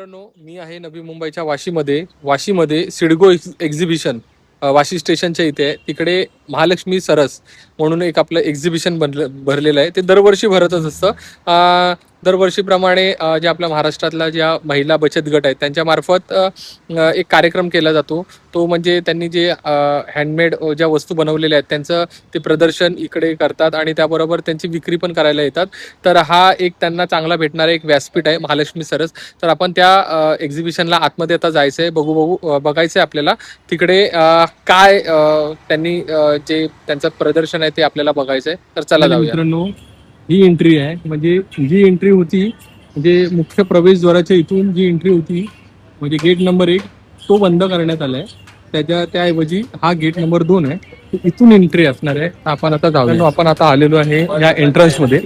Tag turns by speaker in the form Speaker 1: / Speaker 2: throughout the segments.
Speaker 1: मित्रांनो, मी आहे नवी मुंबईच्या वाशीमध्ये सिडको एक्झिबिशन वाशी स्टेशनच्या इथे आहे. तिकडे महालक्ष्मी सरस म्हणून एक आपलं एक्झिबिशन भरलेलं आहे. ते दरवर्षी भरतच असतं. दरवर्षीप्रमाणे जे आपल्या महाराष्ट्रातल्या ज्या महिला बचत गट आहेत त्यांच्या मार्फत एक कार्यक्रम केला जातो. तो म्हणजे त्यांनी जे हँडमेड ज्या वस्तू बनवलेल्या आहेत त्यांचं ते प्रदर्शन इकडे करतात आणि त्याबरोबर त्यांची विक्री पण करायला येतात. तर हा एक त्यांना चांगला भेटणारा एक व्यासपीठ आहे महालक्ष्मी सरस. तर आपण त्या एक्झिबिशनला आतमध्ये आता जायचंय, बघायचंय आपल्याला तिकडे काय त्यांनी जे त्यांचं प्रदर्शन आहे ते आपल्याला बघायचंय. तर चला जाऊया मित्रांनो. ही एंट्री आहे, म्हणजे जी एंट्री होती म्हणजे मुख्य प्रवेशद्वाराच्या इथून जी एंट्री होती म्हणजे गेट नंबर 1 तो बंद करण्यात आलाय. त्याऐवजी हा गेट नंबर 2 आहे, इथून एंट्री असणार आहे. आपण आता जाऊया. आपण आता आलेलो आहे या एंट्रन्स मध्ये.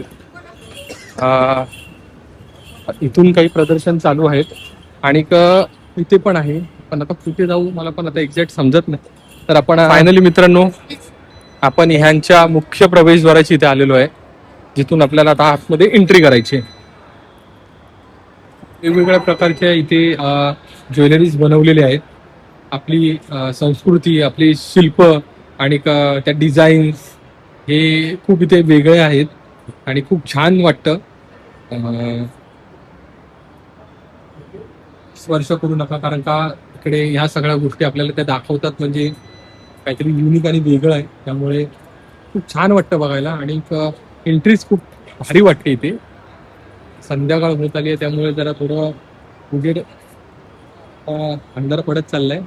Speaker 1: इथून काही प्रदर्शन चालू आहेत आणि इथे पण आहे, पण आता कुठे जाऊ मला पण आता एक्झॅक्ट समजत नाही. तर आपण फायनली मित्रांनो आपण ह्यांच्या मुख्य प्रवेशद्वाराची इथे आलेलो आहे, जिथून आपल्याला आता आतमध्ये एंट्री करायची आहे. वेगवेगळ्या प्रकारच्या इथे ज्वेलरीज बनवलेले आहेत. आपली संस्कृती, आपली शिल्प आणि त्या डिझाईन्स हे खूप इथे वेगळे आहेत आणि खूप छान वाटतं. स्पर्श करू नका, कारण का इकडे ह्या सगळ्या गोष्टी आपल्याला त्या दाखवतात, म्हणजे काहीतरी युनिक आणि वेगळं आहे. त्यामुळे खूप छान वाटतं बघायला आणि एंट्रीज खूप भारी वाटते इथे. संध्याकाळ होत आली आहे त्यामुळे जरा थोडं उजेड अंधार पडत चाललाय.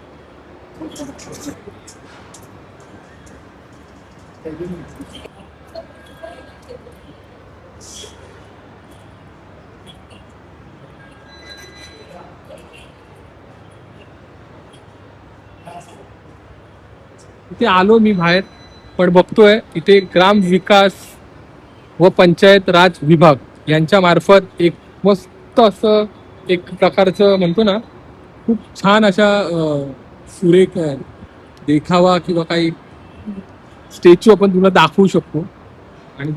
Speaker 1: इथे आलो मी बाहेर, पण बघतोय इथे ग्राम विकास व पंचायत राज विभाग यांच्या मार्फत एक मस्त असं एक प्रकारचं म्हणतो ना, खूप छान अशा सुरेख देखावा किंवा काही स्टॅच्यू आपण तुला दाखवू शकतो. आणि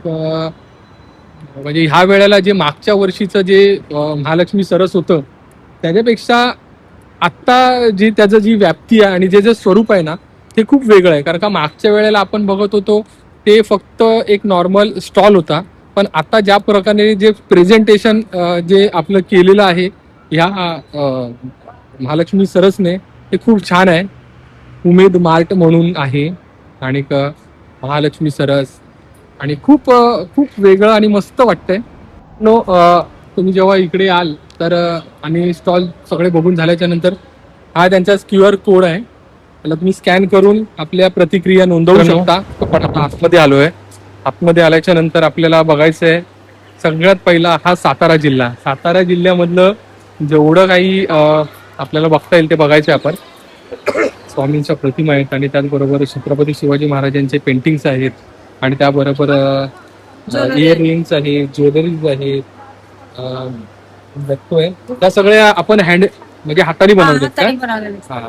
Speaker 1: म्हणजे ह्या वेळेला जे मागच्या वर्षीचं जे महालक्ष्मी सरस होतं त्याच्यापेक्षा आत्ता जी त्याचं जी व्याप्ती आहे आणि जे स्वरूप आहे ना ते खूप वेगळं आहे. कारण का मागच्या वेळेला आपण बघत होतो ते फक्त एक नॉर्मल स्टॉल होता, पण आता ज्या प्रकारे जे प्रेझेंटेशन जे आपलं केलेलं आहे ह्या महालक्ष्मी सरसने ते खूप छान आहे. उमेद मार्ट म्हणून आहे आणि महालक्ष्मी सरस आणि खूप खूप वेगळं आणि मस्त वाटतंय. तुम्ही जेव्हा इकडे याल तर आणि स्टॉल सगळे बघून झाल्याच्या नंतर हा त्यांचा QR कोड आहे, त्याला तुम्ही स्कॅन करून आपल्या प्रतिक्रिया नोंदवू शकता. पण आता आतमध्ये आलोय. आतमध्ये आल्याच्या नंतर आपल्याला बघायचं आहे सगळ्यात पहिला हा सातारा जिल्हा. सातारा जिल्ह्यामधलं जेवढं काही आपल्याला बघता येईल ते बघायचं आपण. स्वामींच्या प्रतिमा आहेत आणि त्याचबरोबर छत्रपती शिवाजी महाराजांचे पेंटिंग्स आहेत आणि त्याबरोबर इयररिंग्स आहेत, ज्वेलरीज आहेत. बघतोय त्या सगळ्या आपण म्हणजे हाताने बनवतात का?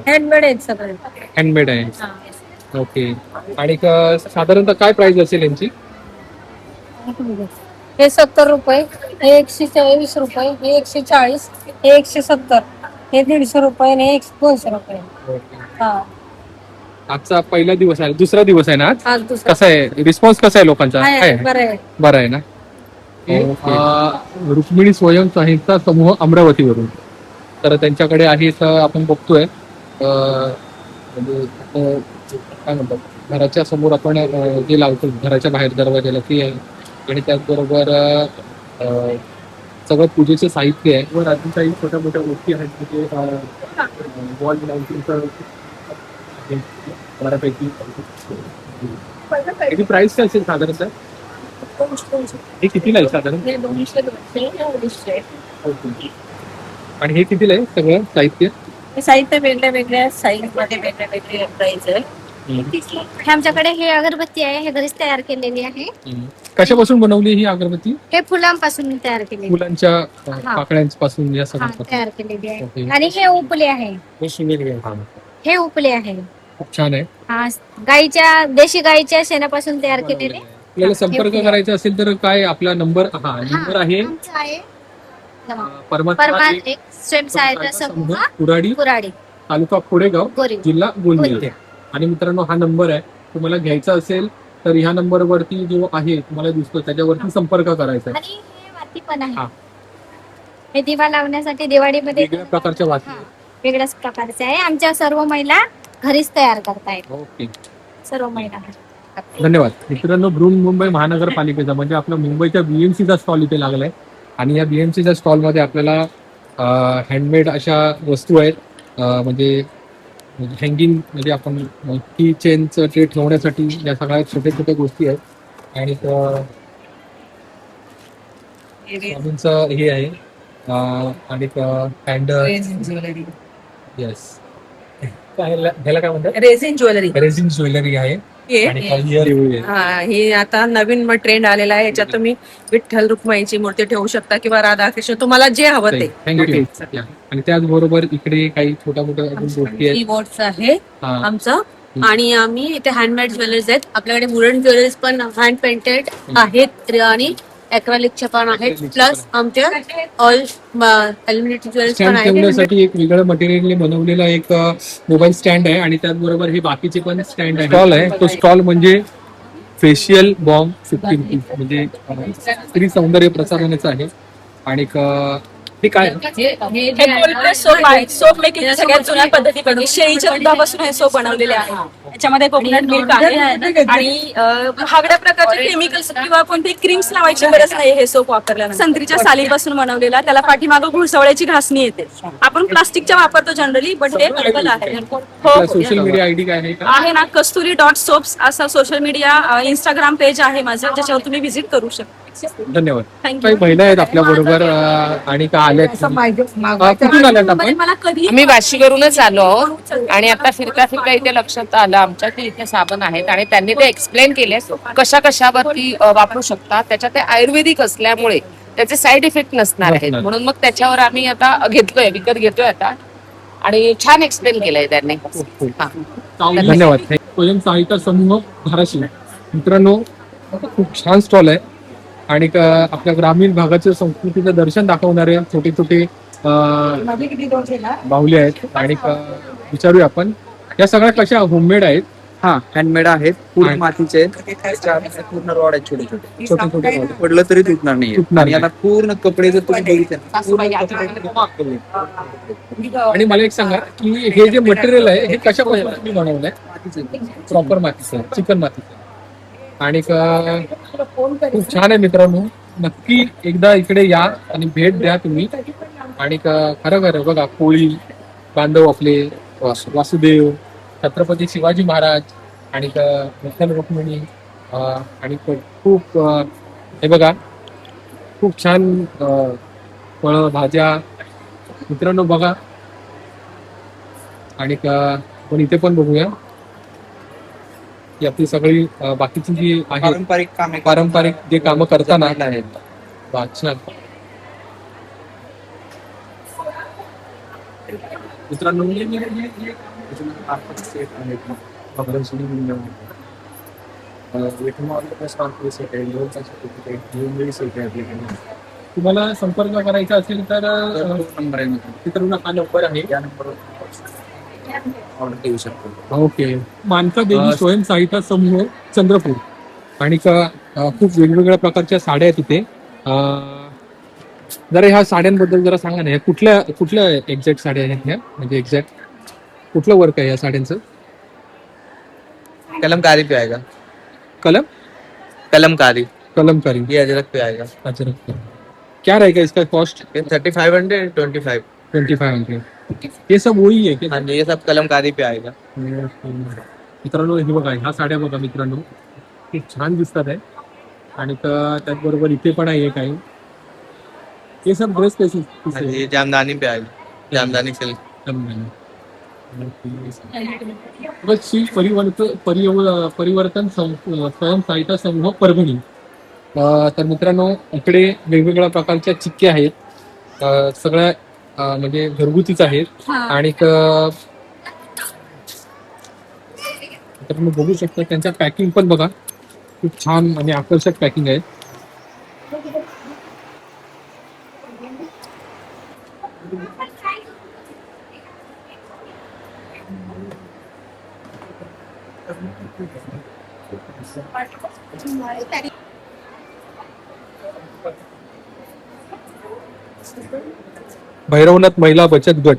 Speaker 2: हँडमेड आहेत सगळे.
Speaker 1: हँडमेड आहे. ओके. आणि साधारणतः काय प्राइस असेल यांची?
Speaker 2: हे 70 रुपये, हे 120 रुपये, हे 140, हे 170, हे 150 रुपये आणि हे 200 रुपये. हा,
Speaker 1: आजचा पहिला दिवस आहे, दुसरा दिवस आहे ना आज?
Speaker 2: आज दुसरा.
Speaker 1: कसा आहे रिस्पॉन्स, कसा आहे लोकांचा?
Speaker 2: आहे, बरं आहे.
Speaker 1: बरं आहे ना. रुक्मिणी स्वयंसहायता समूह अमरावतीवरून, तर त्यांच्याकडे आहे आपण बघतोय म्हणजे काय म्हणतात घराच्या समोर आपण जे लावतो घराच्या बाहेर दरवाजाला ती आहे आणि त्याचबरोबर सगळं पूजेचे साहित्य आहे व अजून काही छोट्या मोठ्या गोष्टी आहेत म्हणजे वॉल लाउटिंगचं बऱ्यापैकी. याची प्राइस काय असेल साधारणतः? हे कितीला आहे साधारण?
Speaker 2: हे 200 200.
Speaker 1: आणि हे कितीला आहे सगळं साहित्य?
Speaker 2: हे साहित्य वेगळ्या वेगळ्या साईज मध्ये वेगळ्या वेगळ्या प्राइस आहे.
Speaker 3: आमच्याकडे हे अगरबत्ती आहे, हे घरीच तयार केलेली आहे.
Speaker 1: कशापासून बनवली ही अगरबत्ती?
Speaker 3: हे फुलांपासून तयार केलेली
Speaker 1: फुलांच्या पाकळ्यांपासून या सगळ्या
Speaker 3: तयार केलेली आहे. आणि हे उपले आहे, हे उपले आहे.
Speaker 1: खूप छान आहे.
Speaker 3: हा, देशी गाईच्या शेणापासून तयार केलेले.
Speaker 1: आपल्याला संपर्क करायचा असेल तर काय आपला नंबर? नंबर आहे
Speaker 3: आमचा आहे
Speaker 1: परमात्मा
Speaker 3: परमान
Speaker 1: एक
Speaker 3: एक स्वयंसहायता समूह
Speaker 1: कुराडी,
Speaker 3: कुराडी
Speaker 1: तालुका कोडेगाव,
Speaker 3: गोरी
Speaker 1: जिल्हा गोंदिया.
Speaker 3: गोंदिया.
Speaker 1: आणि मित्रांनो, हा नंबर आहे, तुम्हाला घ्यायचा असेल तर ह्या नंबरवरती जो आहे तुम्हाला दिसतो त्याच्यावरती संपर्क करायचा आहे.
Speaker 3: आणि हे वाती पण आहे.
Speaker 1: हा.
Speaker 3: हे दिवा लावण्यासाठी दिवाळीमध्ये
Speaker 1: वेगळ्या प्रकारच्या वाती.
Speaker 3: हा, वेगळ्याच प्रकारचे आहे. आमच्या सर्व महिला घरीच तयार करतायत.
Speaker 1: ओके,
Speaker 3: सर्व महिला
Speaker 1: धन्यवाद. मित्रांनो, बृहन्मुंबई महानगरपालिकेचा म्हणजे आपल्या मुंबईच्या बीएमसीचा स्टॉल इथे लागलाय. आणि या बीएमसीच्या स्टॉलमध्ये आपल्याला हँडमेड अशा वस्तू आहेत, म्हणजे हँगिंग, म्हणजे आपण की चेनचं ट्रे ठेवण्यासाठी या सगळ्या छोट्या छोट्या गोष्टी आहेत. आणि स्वामींचं हे आहे, आणि कॅन्डल. येस, ह्याला काय म्हणतात?
Speaker 4: रेझिन ज्वेलरी
Speaker 1: रेझिन ज्वेलरी आहे. आणि इयर
Speaker 4: हे आता नवीन ट्रेंड आलेला आहे. याच्यात तुम्ही विठ्ठल रुक्माईची मूर्ती ठेवू शकता किंवा राधाकृष्ण, तुम्हाला जे हवं ते.
Speaker 1: थँक्यू. आणि त्याचबरोबर इकडे काही छोट्या मोठ्या अजून गोष्टी आहेत.
Speaker 4: कीबोर्ड्स आहे
Speaker 1: हा.
Speaker 4: आमचं. आणि आम्ही इथे हँडमेड ज्वेलरीज आहेत. आपल्याकडे वुडन ज्वेलरीज पण हँड पेंटेड आहेत आणि अॅक्रेलिकच्या पण आहेत. प्लस आमच्या ऑल अल्युमिनियम ज्वेलरीज पण
Speaker 1: स्टँड
Speaker 4: आहेत.
Speaker 1: ठेवण्यासाठी एक वेगळं मटेरियलने बनवलेला एक मोबाईल स्टँड आहे. आणि त्याचबरोबर हे बाकीचे पण स्टँड आहे. स्टॉल आहे, तो स्टॉल म्हणजे फेशियल बॉम्ब 15 म्हणजे स्त्री सौंदर्य प्रसारणाचं आहे. आणि हे काय
Speaker 4: हे कोल्ड प्रेस सोप आहे. सोप मेकिंग सगळ्यात जुन्या पद्धतीकडून शेळीच्या दुधापासून हे सोप बनवलेले आहे. याच्यामध्ये कोकोनट मिल्क आहे आणि महागड्या प्रकारचे केमिकल्स किंवा कोणते क्रीम्स लावायची गरज नाही. हे सोप वापरल्यानंतर संत्रीच्या सालीपासून बनवलेला, त्याला पाठीमागं घुळसवळ्याची घासणी येते. आपण प्लास्टिकच्या वापरतो जनरली, पण ते हर्बल आहे. हो,
Speaker 1: सोशल मीडिया आयडी काय आहे का?
Speaker 4: आहे ना, kasturi.soaps असा सोशल मीडिया इंस्टाग्राम पेज आहे माझं, ज्याच्यावर तुम्ही व्हिजिट करू शकता.
Speaker 1: धन्यवाद.
Speaker 4: थँक्यू.
Speaker 1: काही महिला आहेत आपल्या बरोबर, आणि का आल्या कुठून आल्यात आपण?
Speaker 4: मला कधी
Speaker 5: आम्ही वाशीवरूनच आलो आहोत आणि आता फिरता फिरता इथे लक्षात आलं आमच्या की इथे साबण आहेत आणि त्यांनी ते एक्सप्लेन केले कशा कशावरती वापरू शकतात. त्याच्यात ते आयुर्वेदिक असल्यामुळे त्याचे साईड इफेक्ट नसणार आहेत,
Speaker 1: नसणार.
Speaker 5: म्हणून मग त्याच्यावर आम्ही आता विकत घेतोय आता. आणि छान एक्सप्लेन केलंय त्यांनी. हा.
Speaker 1: धन्यवाद. स्वयंसहायता समूह धाराशिव. मित्रांनो, खूप छान स्टॉल आहे. आणि आपल्या ग्रामीण भागाच्या संस्कृतीचं दर्शन दाखवणारे छोटे छोटे बाहुले आहेत. आणि विचारूया आपण, या सगळ्या कशा होममेड आहेत?
Speaker 6: हा, हँडमेड आहेत, पूर्ण
Speaker 1: आणि-
Speaker 6: मातीचे आहेत. त्याच्यात पूर्ण रॉड आहेत, छोटे छोटे
Speaker 1: छोटे छोटे rod.
Speaker 6: पडलं तरी तुटणार नाही.
Speaker 1: तुटणार
Speaker 6: आणि
Speaker 1: नाही.
Speaker 6: याला पूर्ण कपडे जर तुम्ही बघितले ना, पूर्ण
Speaker 5: सासूबाई
Speaker 6: कपडे
Speaker 1: आणि मला एक सांगा की हे जे मटेरियल आहे हे कशा तुम्ही बनवलंय? प्रॉपर मातीचं, चिकन मातीचं. आणि खूप छान आहे मित्रांनो, नक्की एकदा इकडे या आणि भेट द्या तुम्ही. आणि खरं खरं बघा, कोळी बांधव आपले, वासुदेव, छत्रपती शिवाजी महाराज, आणि विठ्ठल रुक्मिणी, आणि खूप हे बघा, खूप छान फळं भाज्या मित्रांनो बघा. आणि पण इथे पण बघूया की आपली सगळी बाकीची जी आहे
Speaker 6: पारंपरिक कामे
Speaker 1: पारंपरिक जे कामं करताना
Speaker 6: आहेत.
Speaker 1: वा, छान. मित्रांनो, तुम्हाला संपर्क करायचा असेल तर
Speaker 6: नंबर आहे
Speaker 1: मित्रांनो हा नंबर आहे.
Speaker 6: या नंबरवर ऑर्डर देऊ शकतो.
Speaker 1: ओके. मानका देवी स्वयंसहायता समूह चंद्रपूर. आणि खूप वेगवेगळ्या प्रकारच्या साड्या आहेत तिथे. जरा ह्या साड्यांबद्दल जरा सांगा ना, ह्या कुठल्या एक्झॅक्ट साड्या आहेत ह्या, म्हणजे एक्झॅक्ट कुठलं वर्क आहे या साड्यांचं?
Speaker 6: कलमकारी पे आएगा.
Speaker 1: कलम
Speaker 6: कलमकारी
Speaker 1: कलमकारी.
Speaker 6: ये अजरक पे आएगा.
Speaker 1: अच्छा, क्या रहेगा इसका कॉस्ट?
Speaker 6: ये 3500 25.
Speaker 1: 2500. ये सब वही आहे
Speaker 6: हाँ जी, ये सब कलमकारी पे आएगा.
Speaker 1: मित्रांनो, हे बघा, ह्या साड्या बघा मित्रांनो, खूप छान दिसतात आहे. आणि त्याचबरोबर इथे पण आहे काही. हे सब ड्रेस
Speaker 6: हाँ जी, ये जामदानी पे आएगा. जामदानी सिल्क.
Speaker 1: श्री परिवर्तन स्वयंसहायता समूह परभणी. तर मित्रांनो, इकडे वेगवेगळ्या प्रकारच्या चिक्क्या आहेत, सगळ्या म्हणजे घरगुतीच आहेत. आणि तुम्ही बघू शकता त्यांच्या पॅकिंग पण बघा, खूप छान आणि आकर्षक पॅकिंग आहे. भैरवनाथ महिला बचत गट,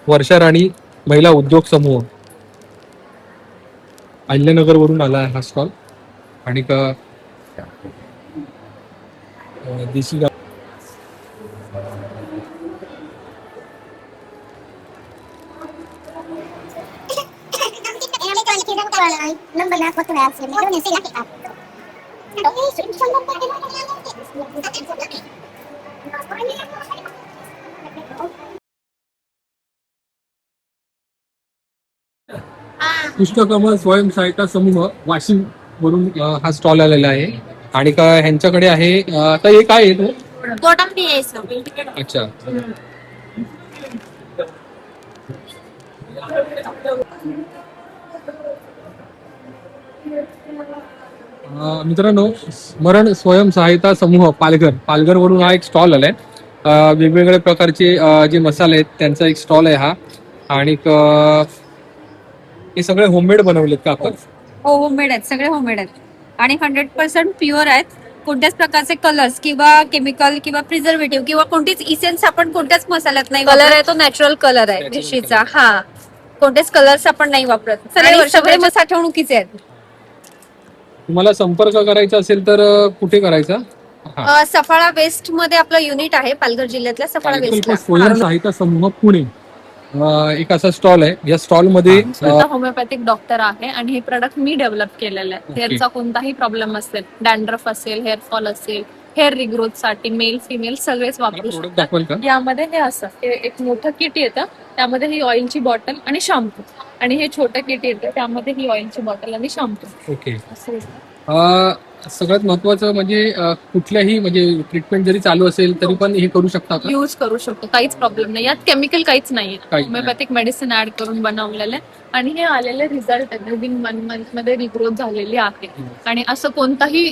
Speaker 1: वर्षा राणी महिला उद्योग समूह, अहिल्यानगर वरून आला आहे हा स्टॉल. आणि देशी गाव कृष्णकमल स्वयंसहायता समूह वाशिम वरून हा स्टॉल आलेला आहे. आणि ह्यांच्याकडे आहे आता हे काय आहे तो?
Speaker 3: गोडंबी आहे सर.
Speaker 1: अच्छा. मित्रांनो, स्मरण स्वयंसहायता समूह पालघर वरून हा एक स्टॉल आलाय. वेगवेगळ्या प्रकारचे जे मसाले आहेत त्यांचा एक स्टॉल आहे हा. आणि हे सगळे होममेड बनवलेत का आपण?
Speaker 7: हो, होममेड आहेत, सगळे होममेड आहेत आणि 100% प्युअर आहेत. कोणत्याच प्रकारचे कलर्स किंवा केमिकल किंवा प्रिझर्वेटिव्ह किंवा कोणतीच इसेन्स आपण कोणत्याच मसाल्यात नाही.
Speaker 2: कलर आहे तो नॅचरल कलर आहे
Speaker 1: Natural
Speaker 2: देशीचा. हा, कोणतेच कलर्स आपण नाही वापरत.
Speaker 7: आणि सगळे मग साठवणुकीचे आहेत.
Speaker 1: तुम्हाला संपर्क करायचा असेल तर कुठे करायचा?
Speaker 7: सफाळा वेस्ट मध्ये आपलं युनिट आहे, पालघर जिल्ह्यातल्या सफाळा वेस्ट.
Speaker 1: स्वयंसहायता समूह पुणे एक असा स्टॉल आहे. या स्टॉल मध्ये
Speaker 4: होमिओपॅथिक डॉक्टर आहे आणि हे प्रोडक्ट मी डेव्हलप केलेलं आहे.
Speaker 1: Okay.
Speaker 4: हेअरचा कोणताही प्रॉब्लेम असेल, डॅन्ड्रफ असेल, हेअरफॉल असेल, हेअर रिग्रोथ साठी मेल फिमेल सगळेच वापरू
Speaker 1: प्रोडक्ट
Speaker 4: शकतात.
Speaker 1: दाखवाल का?
Speaker 4: यामध्ये हे असं एक मोठं किट येतं, त्यामध्ये ही ऑइलची बॉटल आणि शॅम्पू. आणि हे छोटं किट येतं, त्यामध्ये ही ऑइलची बॉटल आणि शॅम्पू.
Speaker 1: ओके.
Speaker 4: असं
Speaker 1: सगळ्यात महत्वाचं म्हणजे कुठल्याही म्हणजे ट्रीटमेंट जरी चालू असेल तरी पण हे करू शकता का?
Speaker 4: यूज करू शकतो, काहीच प्रॉब्लेम नाही. यात केमिकल काहीच नाहीये.
Speaker 1: नाही.
Speaker 4: होमिओपॅथिक मेडिसिन ऍड करून बनवलेलं आहे आणि हे आलेले रिझल्ट आहे. विदिन 1 मंथ मध्ये रिग्रोथ झालेली आहे. आणि असं कोणताही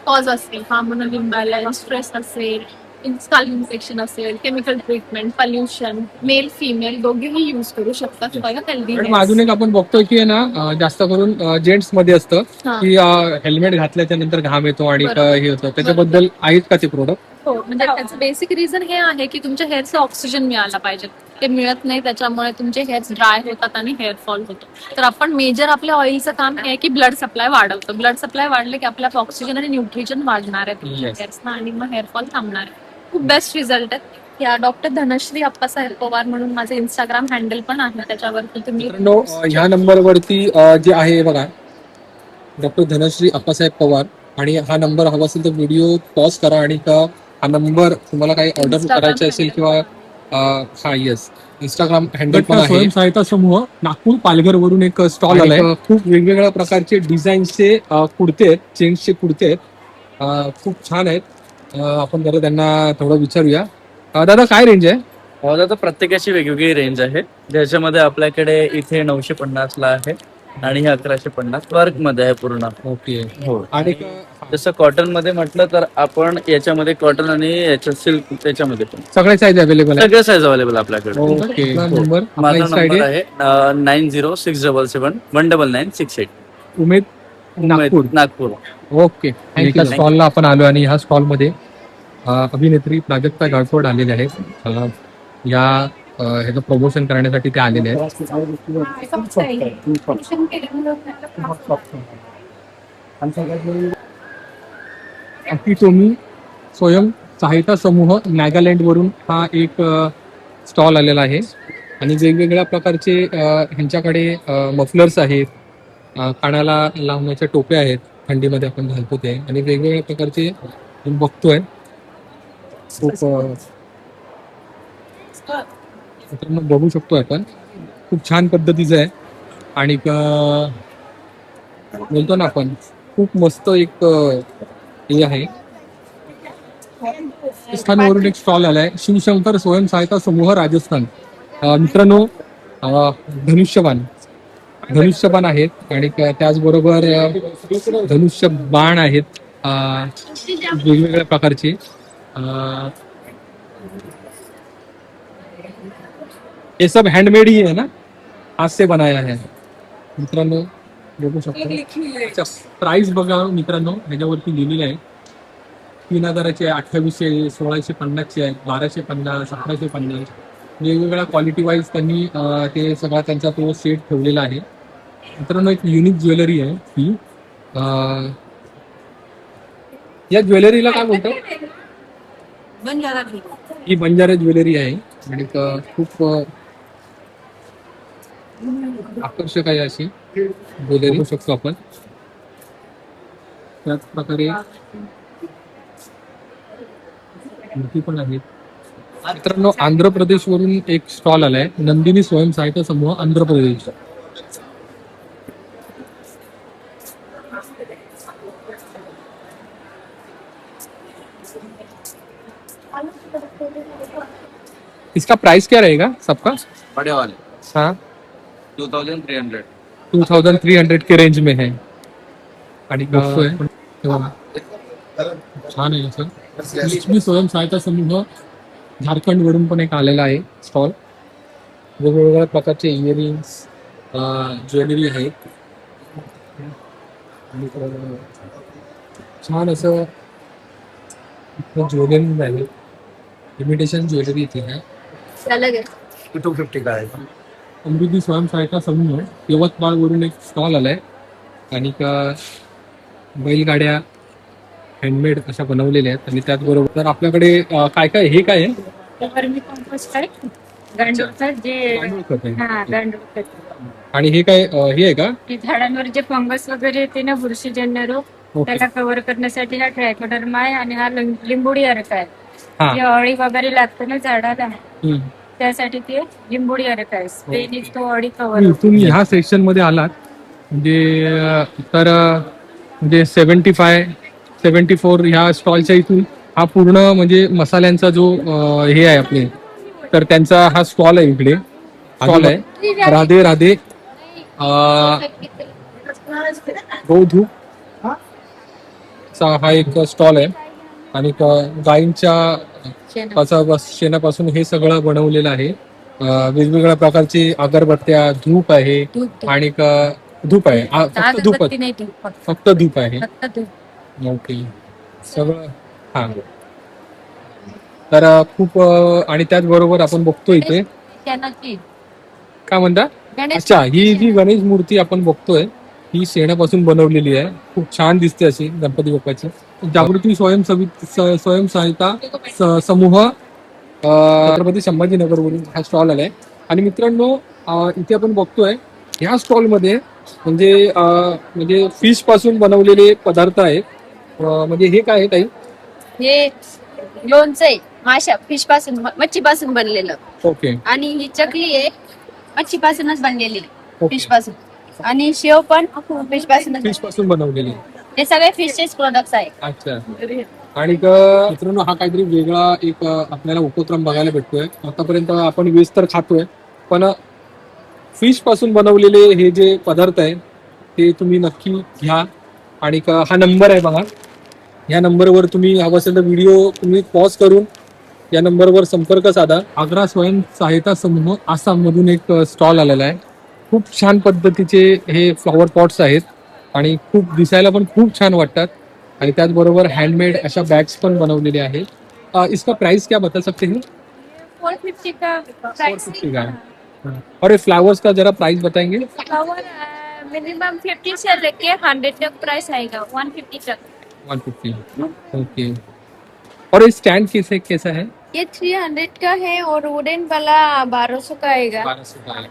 Speaker 4: कॉज असेल, हार्मोनल इम्बॅलन्स, स्ट्रेस असेल, स्काल्प इन्फेक्शन असेल, chemical treatment, pollution, male female दोघेही यूज करू शकतात. हेल्दी.
Speaker 1: आणि अजून एक आपण बघतोय की आहे ना, जास्त करून जेंट्स मध्ये असतं की हेल्मेट घातल्याच्या नंतर घाम येतो आणि हे होतं. त्याच्याबद्दल आहेत का ते प्रोडक्ट?
Speaker 4: हो, म्हणजे त्याचं बेसिक रिझन हे आहे की तुमच्या हेअरचं ऑक्सिजन मिळायला पाहिजे. ते मिळत नाही, त्याच्यामुळे तुमचे हेअर्स ड्राय होतात आणि हेअरफॉल होतो. तर आपण मेजर आपल्या ऑइलचं काम हे आहे की ब्लड सप्लाय वाढवतं. ब्लड सप्लाय वाढले की आपल्याला ऑक्सिजन आणि न्यूट्रिशन वाढणार आहे तुमच्या
Speaker 1: Yes.
Speaker 4: हेअर्सना आणि मग हेअरफॉल थांबणार आहे. खूप बेस्ट रिझल्ट आहे. या डॉक्टर धनश्री अप्पासाहेब पवार म्हणून माझं इंस्टाग्राम हँडल पण आहे, त्याच्यावरती तुम्ही
Speaker 1: मित्रांनो, ह्या नंबरवरती जे आहे बघा, डॉक्टर धनश्री अप्पासाहेब पवार. आणि हा नंबर हवा असेल तर व्हिडिओ पॉज करा आणि हा नंबर तुम्हाला काही ऑर्डर
Speaker 4: Instagram
Speaker 1: करायचे असेल
Speaker 4: handle.
Speaker 1: किंवा हा येस इंस्टाग्राम हँडल पण आहे. स्वयंसहायता समूह नागपूर पालघर वरून एक स्टॉल आलाय. खूप वेगवेगळ्या प्रकारचे डिझाईनचे कुर्ते आहेत, जेंट्सचे कुर्ते आहेत. खूप छान आहेत. आपण जरा त्यांना थोडं विचारूया. दादा काय रेंज आहे?
Speaker 8: आता प्रत्येकाची वेगवेगळी रेंज आहे, ज्याच्यामध्ये आपल्याकडे इथे 950 ला आहे आणि हे 1150 वर्क मध्ये आहे पूर्ण.
Speaker 1: ओके.
Speaker 8: हो.
Speaker 1: आणि
Speaker 8: जसं कॉटन मध्ये म्हटलं तर आपण याच्यामध्ये कॉटन आणि याच्या सिल्क त्याच्यामध्ये पण
Speaker 1: सगळे साईज अवेलेबल आहे?
Speaker 8: सगळे साईज अवेलेबल आपल्याकडे.
Speaker 1: ओके. नंबर
Speaker 8: माझा नंबर आहे 9067719968.
Speaker 1: उमेद नागपूर.
Speaker 8: नागपूर.
Speaker 1: ओके. एका स्टॉलला आपण आलो आणि ह्या स्टॉल मध्ये अभिनेत्री प्राजक्ता गायकवाड आलेले आहेत. या ह्याचं प्रमोशन करण्यासाठी ते आलेले आहेत. अकिटोमी स्वयंसहायता समूह नागालँड वरून हा एक स्टॉल आलेला आहे. आणि वेगवेगळ्या प्रकारचे ह्यांच्याकडे मफलर्स आहेत, कानाला लावण्याच्या टोप्या आहेत, थंडीमध्ये आपण घालतो ते. आणि वेगवेगळ्या प्रकारचे आपण बघतोय. खूप मित्रांनो बघू शकतो आपण, खूप छान पद्धतीचं आहे. आणि बोलतो ना आपण, खूप मस्त एक हे आहे. राजस्थानवरून एक स्टॉल आलाय, शिवशंकर स्वयंसहायता समूह राजस्थान. मित्रांनो, धनुष्यबाण आहेत आणि त्याचबरोबर धनुष्य बाण आहेत वेगवेगळ्या प्रकारचे. ये सब हैंडमेड ही है ना, हाथ से बनाया है. मित्रांनो बघू शकतो. प्राइस बघा मित्रांनो, ह्याच्यावरती लिहिलेली आहे 3,000ची आहे, 2800, 1650ची आहे, 1250, 1750. वेगवेगळ्या क्वालिटी वाईज त्यांनी ते सगळा त्यांचा तो सेट ठेवलेला आहे. मित्रांनो, एक युनिक ज्वेलरी आहे ही. या ज्वेलरीला काय म्हणतात? ही बंजारा ज्वेलरी आहे आणि खूप आकर्षक आहे अशी ज्वेलरी बघू शकतो आपण. त्याच प्रकारे मोठी पण आहेत. मित्रांनो, आंध्र प्रदेश वरून एक स्टॉल आलाय, नंदिनी स्वयंसहायता समूह आंध्र प्रदेश. इसका प्राइस क्या रहेगा सबका?
Speaker 6: बड़े वाले
Speaker 1: हाँ
Speaker 6: 2300.
Speaker 1: 2300 के रेंज में है. आणि बघतोय तेव्हा छान आहे असं. लक्ष्मी स्वयंसहायता समूह झारखंड वरून पण एक आलेला आहे स्टॉल. वेगवेगळ्या प्रकारचे इयरिंग्स, ज्वेलरी आहेत. आणि, छान असं ज्वेलरी आहे, इमिटेशन ज्वेलरी इथे आहे.
Speaker 6: 250 का है.
Speaker 1: समृद्धी स्वयंसहायता समूह यवतमाळ वरून एक स्टॉल आलाय आणि बैलगाड्या हँडमेड अशा बनवलेल्या आहेत. आणि त्याचबरोबर तर आपल्याकडे काय काय हे काय आहे?
Speaker 2: वर्मी कंपोस्ट आहे, गांडूळ खत जे
Speaker 1: गांडूळ खत आहे.
Speaker 2: हा गांडूळ खत.
Speaker 1: आणि हे काय हे आहे का?
Speaker 2: की झाडांवर जे फंगस वगैरे येते ना, बुरशीजन्य रोग,
Speaker 1: ओके.
Speaker 2: त्याला कव्हर करण्यासाठी हा ट्रायकोडर्मा आहे आणि हा लिंबोडी अर्क आहे.
Speaker 1: हा.
Speaker 2: जे अळी वगैरे लागते ना झाडाला,
Speaker 1: हम्म.
Speaker 2: त्यासाठी ते लिंबोडी अर्क आहे. स्प्रेने तो अळी कव्हर.
Speaker 1: तुम्ही ह्या सेक्शन मध्ये आलात म्हणजे तर म्हणजे 74 ह्या स्टॉलच्या इथून हा पूर्ण म्हणजे मसाल्यांचा जो हे आहे आपले, तर त्यांचा हा स्टॉल आहे. इकडे स्टॉल आहे राधे राधे गौधूप चा हा एक स्टॉल आहे. आणि गायींच्या शेणापासून हे सगळं बनवलेलं आहे. वेगवेगळ्या प्रकारची अगरबत्त्या, धूप आहे आणि धूप आहे. फक्त धूपच,
Speaker 2: नाही ती,
Speaker 1: फक्त धूप आहे.
Speaker 2: फक्त धूप.
Speaker 1: ओके, सगळं. हा, तर खूप आणि त्याचबरोबर आपण बघतो इथे
Speaker 2: त्याची
Speaker 1: काय म्हणता?
Speaker 2: गणेश
Speaker 1: अच्छा, ही जी गणेश मूर्ती आपण बघतोय ही शेणापासून बनवलेली आहे. खूप छान दिसते अशी गणपती बाप्पाची. जागृती स्वयंसहायता समूह छत्रपती संभाजीनगरवरून हा स्टॉल आलाय. आणि मित्रांनो, इथे आपण बघतोय ह्या स्टॉलमध्ये म्हणजे फिश पासून बनवलेले पदार्थ आहेत. म्हणजे हे काय आहे ताई?
Speaker 7: हे लोणचं आहे माशा फिश पासून, मच्छी पासून बनलेलं.
Speaker 1: ओके
Speaker 7: आणि ही चकली आहे मच्छी पासूनच बनलेली,
Speaker 1: ओके.
Speaker 7: फिश पासून. आणि शेव पण फिश पासूनच.
Speaker 1: फिश पासून बनवलेली.
Speaker 7: हे सगळे फिशचेच प्रोडक्ट्स आहेत.
Speaker 1: अच्छा. आणि मित्रांनो, हा काहीतरी वेगळा एक आपल्याला उपक्रम बघायला भेटतोय. आतापर्यंत आपण व्हेज तर खातोय, पण फिश पासून बनवलेले हे जे पदार्थ आहे ते तुम्ही नक्की घ्या. आणि हा नंबर आहे बघा, या नंबरवर तुम्ही हवं असेल तर व्हिडिओ तुम्ही पॉज करून या नंबरवर संपर्क साधा. आग्रा स्वयंसहायता समूह आसाम मधून एक स्टॉल आलेला आहे. खूप छान पद्धतीचे हे फ्लॉवर पॉट्स आहेत आणि खूप दिसायला पण खूप छान वाटतात. आणि त्याचबरोबर हँडमेड अशा बॅग्स पण बनवलेले आहेत. इसका प्राइस क्या बता सकते हैं?
Speaker 2: 450 का प्राइस.
Speaker 1: 450 का है. और ये फ्लावर्स का जरा प्राइस बताएंगे?
Speaker 2: फ्लावर मिनिमम 50 से लेके 100 तक प्राइस आएगा. 150 तक.
Speaker 1: 150. ओके. और ये स्टैंड कैसा है?
Speaker 2: ये 300 का है और वुडन वाला 1200 का आएगा.
Speaker 1: 1200 का आहे.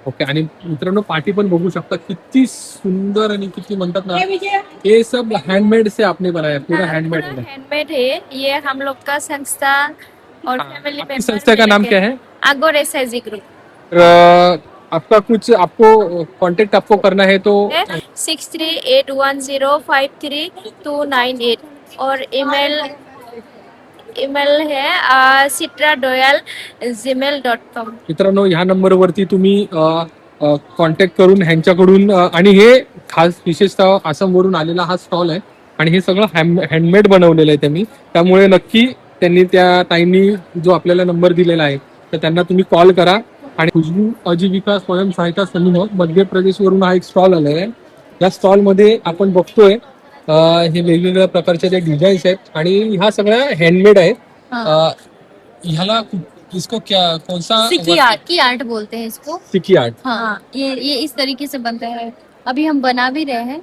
Speaker 1: ओके. आणि मित्रांनो, पार्टी पण बघू शकता किती सुंदर आणि किती म्हणतात ना, ये सब हैंडमेड से आपने बनाया, पूरा हैंडमेड है.
Speaker 2: हैंडमेड है. ये हम लोग का संस्था और फैमिली
Speaker 1: आपकी संस्था का नाम क्या है?
Speaker 2: आगोर एसआईजी ग्रुप.
Speaker 1: आपका कुछ आपको कांटेक्ट आपको करना है तो
Speaker 2: 6381053298 और ईमेल है citradoyal@gmail.com.
Speaker 1: मित्रांनो, ह्या नंबरवरती तुम्ही कॉन्टॅक्ट करून ह्यांच्याकडून आणि हे खास विशेषतः आसामवरून आलेला हा स्टॉल आहे आणि हे सगळं हँडमेड बनवलेलं आहे त्यांनी. त्यामुळे नक्की त्यांनी त्या ताईंनी जो आपल्याला नंबर दिलेला आहे तर त्यांना तुम्ही कॉल करा. आणि खुशबू आजीविका स्वयंसहायता समूह मध्य प्रदेश वरून हा एक स्टॉल आलेला आहे. या स्टॉल मध्ये आपण बघतोय हे वेगवेगळ्या प्रकारचे जे डिझाईन्स आहेत आणि ह्या सगळ्या हँडमेड आहेत. ह्याला इसको क्या कौन सा
Speaker 7: की आर्ट बोलते हैं इसको.
Speaker 1: सिकी आर्ट.
Speaker 7: हाँ, ये इस तरीके से बनता है. अभी हम बना भी रहे हैं.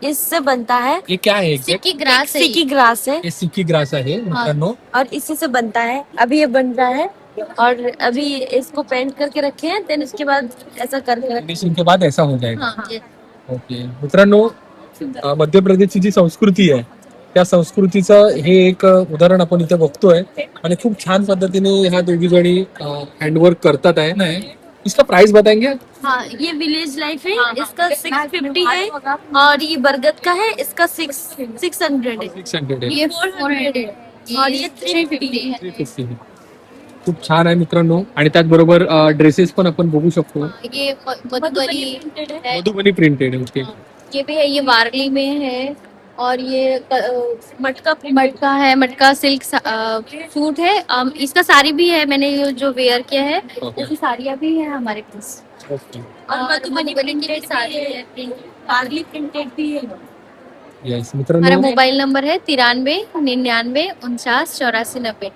Speaker 3: इससे बनता है
Speaker 1: हे क्या आहे exact?
Speaker 7: सिक्की ग्रास है.
Speaker 3: सिकी ग्रास है
Speaker 1: हे सिकी ग्रास आहे मित्रांनो.
Speaker 3: और इसी से बनता है. अभी ये बन रहा है और अभी इसको पेंट करके रखे हैं, देन उसके बाद ऐसा करके
Speaker 1: फिनिशिंग के बाद ऐसा हो जाएगा.
Speaker 7: हाँ.
Speaker 1: ओके मित्रांनो, मध्य प्रदेशची जी संस्कृती आहे त्या संस्कृतीचं हे एक उदाहरण आपण इथे बघतोय आणि खूप छान पद्धतीने ह्या दोघी जणी हँडवर्क करतात आहे. नाही इसका प्राइस बताएंगे?
Speaker 3: हाँ, ये विलेज लाइफ है, इसका 650 है और ये बरगद का है, इसका 600 है.
Speaker 1: 600 आहे.
Speaker 7: ये 400 है
Speaker 3: और ये 350 है.
Speaker 1: 350 आहे. खूप छान आहे मित्रांनो. आणि त्याचबरोबर ड्रेसेस पण आपण बघू शकतो.
Speaker 7: ये मधुबनी है.
Speaker 1: मधुबनी प्रिंटेड आहे. ओके.
Speaker 7: ये भी है, ये वारली में है. और ये मटका है, मटका सिल्क सूट है. इसका साड़ी भी है, मैंने ये जो वेयर किया है
Speaker 1: Okay.
Speaker 7: उसकी साड़ियाँ भी है हमारे पास.
Speaker 1: ओके.
Speaker 3: और मधुबनी
Speaker 7: की भी
Speaker 3: प्रिंटेड
Speaker 7: साड़ी है.
Speaker 3: पार्ली प्रिंटेड भी है.
Speaker 1: येस
Speaker 7: हमारा
Speaker 1: मित्रांनो,
Speaker 7: मोबाइल नंबर है 93 99 49 84 90.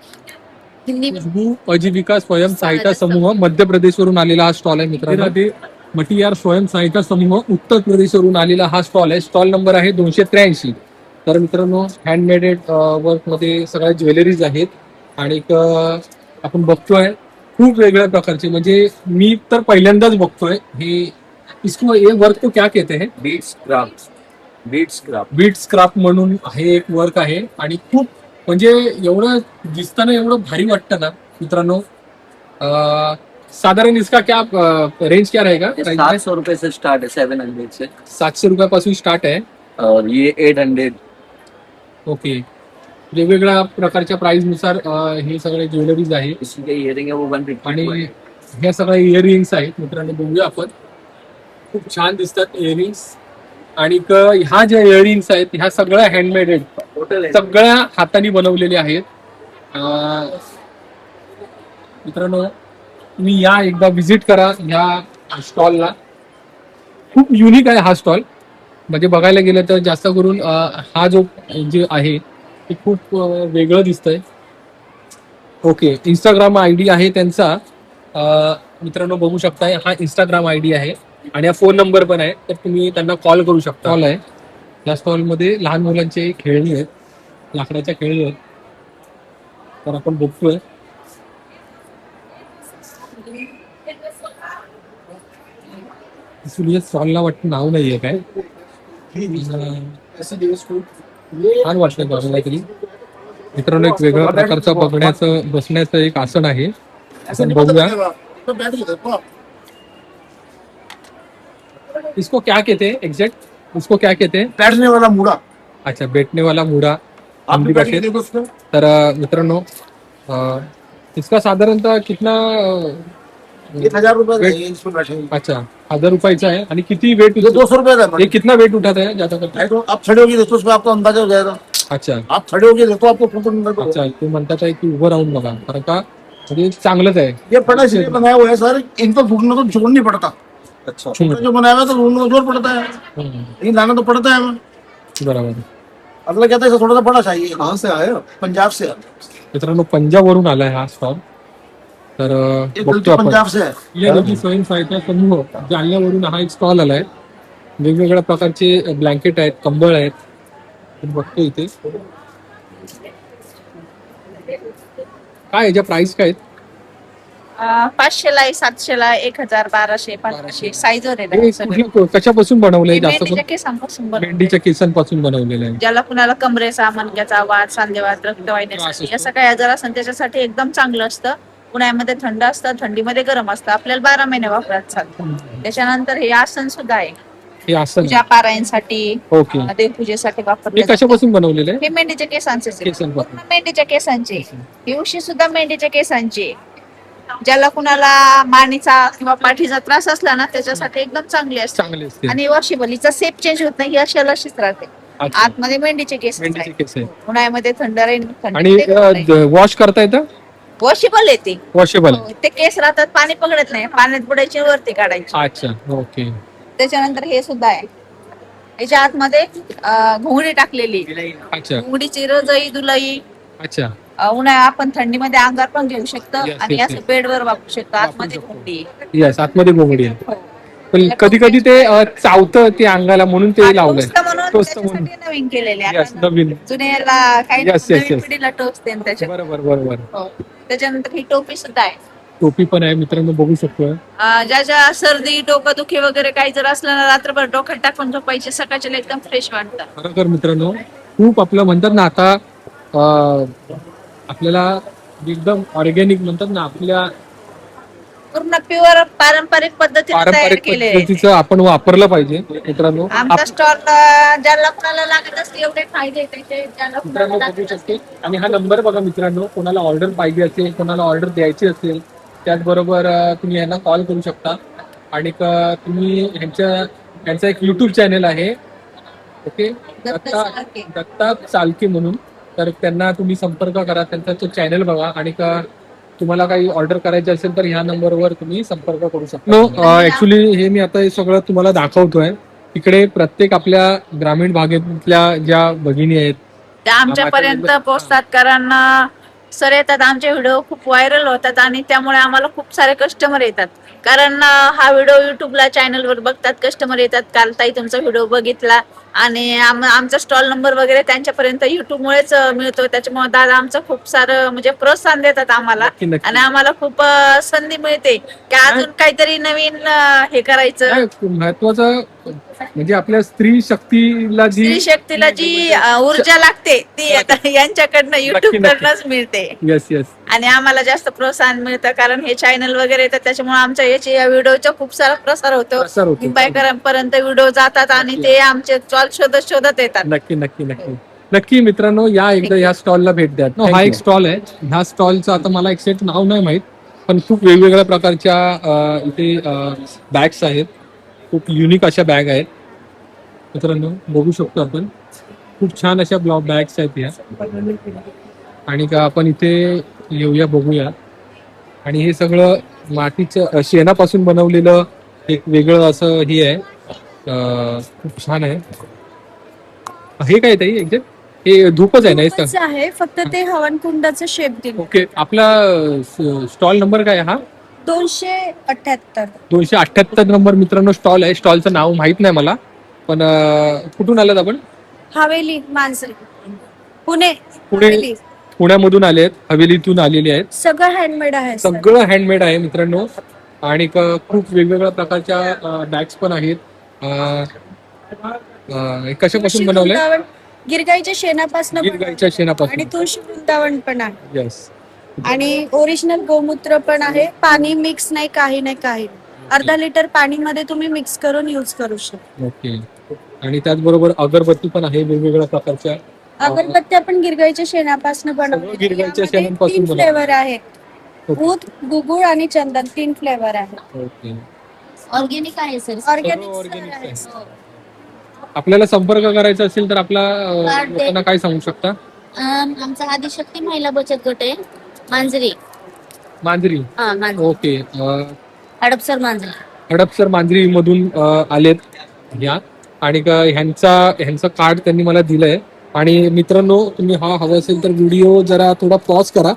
Speaker 7: हिंदी में.
Speaker 1: खुशबू आजीविका स्वयं सहायता समूह मध्य प्रदेशवरून आलेला हा स्टॉल आहे मित्रांनो. मटियार स्वयं सहायता समूह उत्तर प्रदेशवरून आलेला हा स्टॉल आहे. स्टॉल नंबर आहे 283. तर मित्रांनो, हँडमेडेड वर्क मध्ये सगळ्या ज्वेलरीज आहेत आणि आपण बघतोय खूप वेगळ्या प्रकारचे, म्हणजे मी तर पहिल्यांदाच बघतोय हे. इसको ये वर्क को क्या कहते हैं?
Speaker 6: Beads craft. Beads craft.
Speaker 1: Beads craft म्हणून हे एक वर्क आहे आणि खूप म्हणजे एवढं दिसताना एवढं भारी वाटतं ना मित्रांनो. साधारण इसका क्या रेंज क्या रहेगा?
Speaker 8: 700 रुपए से स्टार्ट है, 700 से.
Speaker 1: 700 रुपयापासून स्टार्ट आहे.
Speaker 8: और ये 800.
Speaker 1: ओके. वेगवेगळ्या प्रकारच्या प्राइस नुसार हे सगळे ज्वेलरीज आहेत
Speaker 8: इसी के इयरिंग है वो 150
Speaker 1: आणि
Speaker 8: का है.
Speaker 1: ह्या सगळ्या इयरिंग्स आहेत मित्रांनो. बघूया आपण. खूप छान दिसतात इयरिंग्स. आणि ह्या ज्या इयरिंग्स आहेत ह्या सगळ्या हँडमेड आहेत,
Speaker 8: टोटल है.
Speaker 1: सगळ्या हाताने बनवलेल्या आहेत. मित्रांनो, तुम्ही या एकदा विजिट करा ह्या स्टॉलला. खूप युनिक आहे हा स्टॉल. म्हणजे बघायला गेलं तर जास्त करून हा जो जे आहे ते खूप वेगळं दिसतंय. ओके. इंस्टाग्राम ID आहे त्यांचा. मित्रांनो बघू शकताय, हा इंस्टाग्राम ID आहे आणि हा फोन नंबर पण आहे, तर तुम्ही त्यांना कॉल करू शकता. स्टॉल आहे. या स्टॉलमध्ये लहान मुलांचे खेळणी आहेत, लाकडाच्या खेळणी आहेत. तर आपण बघतोय. स्टॉलला वाटतं नाव नाहीये काय. छान वाटतं बघायला तरी. मित्रांनो, एक वेगळ्या प्रकारचं बघण्याचं बसण्याचं एक आसन आहे. आपण बघूया. इसको क्या कहते हैं एग्जैक्ट? इसको क्या कहते हैं?
Speaker 9: बैठने वाला मुड़ा.
Speaker 1: अच्छा, बैठने वाला मुड़ा हिंदी
Speaker 9: बैठ के
Speaker 1: भाषेत.
Speaker 9: देखो उसको.
Speaker 1: तर मित्रांनो, इसका साधारणतः कितना
Speaker 9: 1000 रुपए इसमें बैठेंगे.
Speaker 1: अच्छा 1000 रुपयाचा आहे. आणि किती वेट?
Speaker 9: ये 200 रुपए का
Speaker 1: ये कितना वेट उठाता है ज्यादा करता है?
Speaker 9: है. तो आप खड़े होगी दोस्तों, उसमें आपको अंदाजा हो जाएगा.
Speaker 1: अच्छा
Speaker 9: आप खड़े होगी देखो, आपको फोटो नंबर को.
Speaker 1: अच्छा, ते म्हणतात आहे की उभं राहून बघा, कारण का म्हणजे चांगलंच आहे.
Speaker 9: ये पड़ा इसलिए बनाया हुआ है सर, इनको घूमने को जोड़ नहीं पड़ता.
Speaker 6: अच्छा.
Speaker 9: जो बनाया हुआ है तो घूमने को जोड़ पड़ता है, लेकिन लाना तो पड़ता है हमें.
Speaker 1: बरोबर.
Speaker 9: अगला कहता है थोड़ा सा बड़ा चाहिए.
Speaker 6: कहाँ से आए आप?
Speaker 9: पंजाब से.
Speaker 1: मित्रांनो, पंजाबवरून आलाय हा स्टॉल. तर
Speaker 9: ये
Speaker 1: बघतो
Speaker 9: बिल्कुल
Speaker 1: आपण.
Speaker 9: पंजाब से है.
Speaker 1: या दोघी स्वयं सहायता समूह जालन्यावरून हा एक स्टॉल आलाय. वेगवेगळ्या प्रकारचे ब्लँकेट आहेत, कंबळ आहेत. आपण बघतो इथे. काय याच्या प्राइस काय आहेत?
Speaker 4: 500 ला, 700 ला, 1000, 1200, 1500 साईज वर
Speaker 1: हे कुठल्या कशापासून बनवलंय? जास्त
Speaker 4: मेंढीच्या
Speaker 1: करून
Speaker 4: केसांपासून बनवलेलं.
Speaker 1: मेंढीच्या केसांपासून बनवलेलं आहे.
Speaker 4: ज्याला कुणाला कमरेचा, मणक्याचा वाद, सांधेवात, रक्तवाहिन्यासाठी या सगळ्या आजार असतात त्याच्यासाठी एकदम चांगलं असतं. उन्हाळ्यामध्ये थंड असतं, थंडीमध्ये गरम असतं. आपल्याला 12 महिने वापरात चालतं. त्याच्यानंतर हे आसन सुद्धा आहे,
Speaker 1: हे आसन.
Speaker 4: पूजा पारायणसाठी,
Speaker 1: ओके.
Speaker 4: देवपूजेसाठी
Speaker 1: हे
Speaker 4: वापरले जातं.
Speaker 1: कशापासून बनवलेलं आहे?
Speaker 4: हे मेंढीच्या केसांचे
Speaker 1: केसांपासून.
Speaker 4: मेंढीच्या केसांचे. ही उशी सुद्धा मेंढीच्या केसांची. ज्याला कुणाला मानेचा किंवा पाठीचा त्रास असला ना त्याच्यासाठी एकदम चांगली असते.
Speaker 1: चांगले असते.
Speaker 4: आणि वॉशेबलीचा सेप चेंज होत नाही, ही अशी अशीच राहते.
Speaker 1: अच्छा.
Speaker 4: आतमध्ये मेंढीचे केस
Speaker 1: मेंढीचे केस आहे.
Speaker 4: उन्हाळ्यामध्ये थंड राहील,
Speaker 1: आणि वॉश करता येतं?
Speaker 4: वॉशेबल येते.
Speaker 1: वॉशेबल.
Speaker 4: ते केस राहतात, पाणी पकडत नाही, पाण्यात बुडायचे वरती काढायचे.
Speaker 1: अच्छा, ओके.
Speaker 4: त्याच्यानंतर हे सुद्धा आहे, याच्या आतमध्ये घोंगडी टाकलेली आहे.
Speaker 1: अच्छा
Speaker 4: घोंगडीची रजई दुलई
Speaker 1: अच्छा.
Speaker 4: उन्हाळ्या आपण थंडीमध्ये अंगार पण घेऊ शकतो
Speaker 1: Yes,
Speaker 4: आणि
Speaker 1: yes,
Speaker 4: असं
Speaker 1: yes.
Speaker 4: बेडवर वापरू शकतो. आतमध्ये घोंगडी आहे.
Speaker 1: येस, आतमध्ये घोंगडी आहे.
Speaker 4: हो.
Speaker 1: पण कधी कधी ते चावतं ते अंगाला म्हणून ते लावलंय.
Speaker 4: टोचतं म्हणून
Speaker 1: टोचतं म्हणून.
Speaker 4: त्याच्यासाठी नवीन केलेले
Speaker 1: Yes,
Speaker 4: आता
Speaker 1: नवीन.
Speaker 4: जुन्याला काही
Speaker 1: Yes, yes,
Speaker 4: नवीन
Speaker 1: yes.
Speaker 4: पिढीला टोचते ना त्याच्यात.
Speaker 1: बरोबर बरोबर.
Speaker 4: हो. त्याच्यानंतर ही टोपी सुद्धा आहे.
Speaker 1: टोपी पण आहे मित्रांनो, बघू शकतो.
Speaker 4: ज्या सर्दी डोकंदुखी वगैरे काही जर असलं ना रात्रभर डोक्यात टाकून झोपायचे सकाळच्या एकदम फ्रेश वाटतं.
Speaker 1: खरोखर मित्रांनो खूप आपलं म्हणतात ना आता आपल्याला एकदम ऑर्गॅनिक म्हणतात ना, आपल्या
Speaker 4: पूर्ण प्युअर पारंपरिक पद्धतीने तयार
Speaker 1: पारंपरिक
Speaker 4: केले.
Speaker 1: पद्धतीचं आपण वापरलं पाहिजे मित्रांनो.
Speaker 4: आमचा स्टॉल ज्याला कोणाला लागत असते एवढे फायदे त्याचे ज्याला
Speaker 1: मित्रांनो
Speaker 4: कोणाला
Speaker 1: बघू
Speaker 4: लागत
Speaker 1: शकते. आणि हा नंबर बघा मित्रांनो, कोणाला ऑर्डर पाहिजे असेल, कोणाला ऑर्डर द्यायची असेल, त्याचबरोबर तुम्ही यांना कॉल करू शकता. आणि तुम्ही यांचा एक युट्यूब चॅनल आहे, ओके, दत्ता चालके म्हणून. तर त्यांना तुम्ही संपर्क करा, त्यांचा तो चॅनल बघा. आणि तुम्हाला काही ऑर्डर करायचे असेल तर ह्या नंबरवर तुम्ही संपर्क करू शकता. ऍक्च्युली हे मी आता हे सगळं तुम्हाला दाखवतोय. इकडे प्रत्येक आपल्या ग्रामीण भागातल्या ज्या भगिनी आहेत
Speaker 4: त्या आमच्यापर्यंत पोहोचतात. कारण सर येतात, आमचे व्हिडिओ खूप व्हायरल होतात आणि त्यामुळे आम्हाला खूप सारे कस्टमर येतात. कारण हा व्हिडिओ युट्यूबला चॅनलवर बघतात, कस्टमर येतात, काल ताई तुमचा व्हिडिओ बघितला आणि आमचा स्टॉल नंबर वगैरे त्यांच्यापर्यंत युट्यूबमुळेच मिळतो. त्याच्यामुळे दादा आमचं खूप सारं म्हणजे प्रोत्साहन देतात आम्हाला.
Speaker 1: नक्की, नक्की.
Speaker 4: आणि आम्हाला खूप संधी मिळते की अजून काहीतरी नवीन हे करायचं.
Speaker 1: महत्वाचं म्हणजे आपल्या स्त्री शक्तीला जी
Speaker 4: स्त्री शक्तीला जी ऊर्जा लागते ती आता यांच्याकडनं युट्यूब कडनंच मिळते.
Speaker 1: येस येस
Speaker 4: आणि आम्हाला जास्त प्रोत्साहन मिळतं कारण हे चॅनल वगैरे येतात त्याच्यामुळे आमच्या या व्हिडिओचा खूप सारा प्रसार होतो.
Speaker 1: प्रसार होतो.
Speaker 4: मुंबईकरांपर्यंत व्हिडिओ जातात आणि ते आमचे स्टॉल शोधत शोधत येतात.
Speaker 1: नक्की नक्की नक्की नक्की मित्रांनो, या एकदा या स्टॉलला भेट द्या. हा एक स्टॉल आहे. ह्या स्टॉलचं आता मला एक्झॅक्ट नाव नाही माहित, पण खूप वेगवेगळ्या प्रकारच्या इथे बॅग्स आहेत. खूप युनिक अशा बॅग आहेत मित्रांनो, बघू शकतो आपण. खूप छान अशा बॅग्स आहेत या. आणि आपण इथे येऊया, बघूया. आणि हे सगळं मातीच्या शेणापासून बनवलेलं एक वेगळं असं हे आहे. खूप छान आहे. हे काय ताई एक्झॅक्ट? हे धूपच आहे ना?
Speaker 3: धूपच आहे, फक्त ते हवनकुंडाचं शेप दिलं.
Speaker 1: ओके. आपला स्टॉल नंबर काय आहे हा?
Speaker 3: 278.
Speaker 1: 278 नंबर मित्रांनो स्टॉल आहे. स्टॉलचं नाव माहित नाही मला, पण कुठून आलात आपण?
Speaker 3: हवेली मांजरी, पुणे.
Speaker 1: पुणे.
Speaker 3: हवेली.
Speaker 1: पुण्यामधून आले आहेत, हवेलीतून आलेले आहेत.
Speaker 3: सगळं हँडमेड आहे सर.
Speaker 1: सगळं हँडमेड आहे मित्रांनो. आणि खूप वेगवेगळ्या प्रकारच्या बॅग्स पण आहेत. कशापासून बनवलंय?
Speaker 3: वृंदावन, गिरगाईच्या शेणापासून
Speaker 1: गिरगाईच्या
Speaker 3: आणि
Speaker 1: शेणापासून.
Speaker 3: तुळशी वृंदावन पण आहे.
Speaker 1: येस.
Speaker 3: आणि ओरिजिनल गोमूत्र पण आहे. पाणी मिक्स नाही, काही नाही, काही नाही. अर्धा लिटर पाणीमध्ये तुम्ही मिक्स करून युज करू शकता.
Speaker 1: ओके. आणि त्याचबरोबर अगरबत्ती पण आहे वेगवेगळ्या प्रकारच्या.
Speaker 3: अगरबत्ती आपण गिरगाईच्या शेणापासून बनवली.
Speaker 1: गिरगाईच्या शेणापासून
Speaker 3: 3
Speaker 1: बनवली.
Speaker 3: फ्लेवर आहेत, ऊद, गुगुळ आणि चंदन. 3 फ्लेवर आहे.
Speaker 1: ओके.
Speaker 3: ऑर्गेनिक आहे सर.
Speaker 1: organic
Speaker 3: ऑर्गेनिक
Speaker 1: आहे. आपल्याला संपर्क करायचा असेल तर आपला लोकांना काय सांगू शकता?
Speaker 3: आमचा आदिशक्ती महिला बचत गट आहे, मांजरी.
Speaker 1: मांजरी. ओके.
Speaker 3: हडपसर मांजरी.
Speaker 1: हडपसर मांजरी मधून आलेत या. आणि ह्यांचं कार्ड त्यांनी मला दिलंय. आणि मित्रांनो, तुम्ही हा हवा असेल तर व्हिडिओ जरा थोडा पॉज करा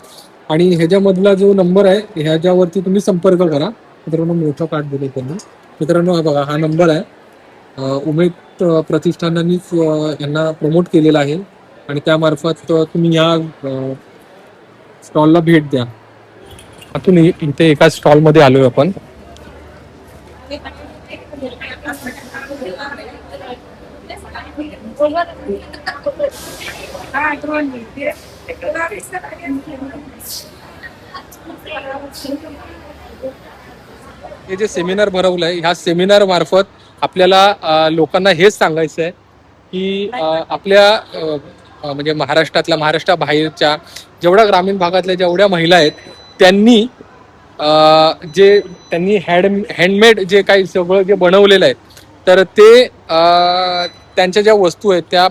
Speaker 1: आणि ह्याच्यामधला जो नंबर आहे ह्याच्यावरती तुम्ही संपर्क करा. मित्रांनो, मोठं कार्ड दिलंय त्यांनी. मित्रांनो, हा बघा, हा नंबर आहे. उमेद प्रतिष्ठानानेच यांना प्रमोट केलेला आहे आणि त्यामार्फत तुम्ही या स्टॉलला भेट द्या. आतून इथे एका स्टॉलमध्ये आलोय आपण. हे जे सेमिनार भरवलंय, ह्या सेमिनार मार्फत आपल्याला लोकांना हेच सांगायचं आहे की आपल्या म्हणजे महाराष्ट्राबाहेरच्या जेवढ्या ग्रामीण भागातल्या जेवढ्या महिला आहेत त्यांनी हँडमेड जे काही सगळं जे बनवलेलं आहे, तर ते त्यांच्या ज्या वस्तू आहेत त्या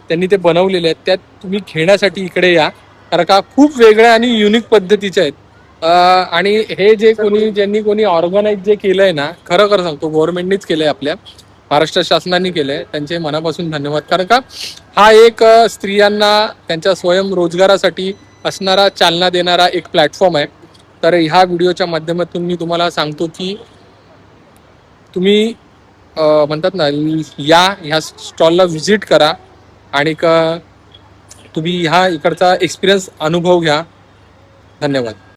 Speaker 1: त्यांनी ते बनवलेले आहेत, त्या तुम्ही घेण्यासाठी इकडे या. कारण का खूप वेगळ्या आणि युनिक पद्धतीच्या आहेत. आणि हे ज्यांनी कोणी ऑर्गनाईज जे केलंय ना, खरं सांगतो, गव्हर्नमेंटनीच केलंय आपल्या. महाराष्ट्र शासनाने केलंय त्यांचे मनापासून धन्यवाद. कारण का हा एक स्त्रियांना त्यांच्या स्वयंरोजगारासाठी असणारा चालना देणारा एक प्लॅटफॉर्म आहे. तर ह्या व्हिडिओच्या माध्यमातून मी तुम्हाला सांगतो की तुम्ही म्हणतात ना ह्या स्टॉलला व्हिजिट करा आणि तुम्ही ह्या इकडचा एक्सपिरियन्स अनुभव घ्या. धन्यवाद.